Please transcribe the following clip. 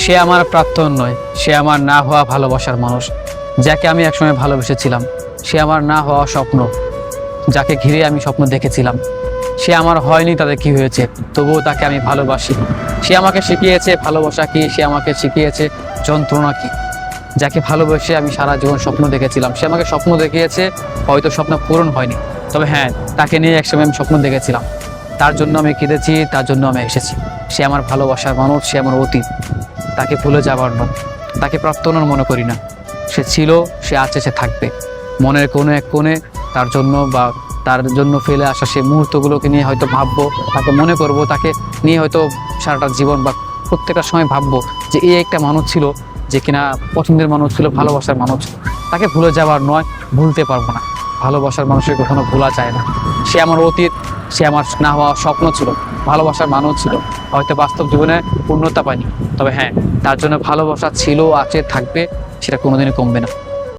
সে আমার প্রাক্তন নয়, সে আমার না হওয়া ভালোবাসার মানুষ, যাকে আমি একসময় ভালোবেসেছিলাম। সে আমার না হওয়া স্বপ্ন, যাকে ঘিরে আমি স্বপ্ন দেখেছিলাম। সে আমার হয়নি, তাদের কি হয়েছে, তবুও তাকে আমি ভালোবাসি। সে আমাকে শিখিয়েছে ভালোবাসা কি, সে আমাকে শিখিয়েছে যন্ত্রণা কি। যাকে ভালোবেসে আমি সারা জীবন স্বপ্ন দেখেছিলাম, সে আমাকে স্বপ্ন দেখিয়েছে, হয়তো স্বপ্ন পূরণ হয়নি, তবে হ্যাঁ, তাকে নিয়ে একসময় আমি স্বপ্ন দেখেছিলাম। তার জন্য আমি কেঁদেছি, তার জন্য আমি এসেছি। সে আমার ভালোবাসার মানুষ, সে আমার অতীত, তাকে ভুলে যাবার নয়, তাকে প্রাক্তনও মনে করি না। সে ছিল, সে আছে, সে থাকবে মনের কোনো এক কোণে। তার জন্য বা তার জন্য ফেলে আসা সেই মুহূর্তগুলোকে নিয়ে হয়তো ভাববো, তাকে মনে করব, তাকে নিয়ে হয়তো সারাটা জীবন বা প্রত্যেকটা সময় ভাববো যে এই একটা মানুষ ছিল, যে কিনা পছন্দের মানুষ ছিল, ভালোবাসার মানুষ ছিল। তাকে ভুলে যাওয়ার নয়, ভুলতে পারবো না। ভালোবাসার মানুষের কখনো ভোলা যায় না। সে আমার অতীত, সে আমার না হওয়া স্বপ্ন ছিল, ভালোবাসার মানুষ ছিল, হয়তো বাস্তব জীবনে পূর্ণতা পায়নি, তবে হ্যাঁ, তার জন্য ভালোবাসা ছিল, আছে, থাকবে, সেটা কোনোদিনই কমবে না।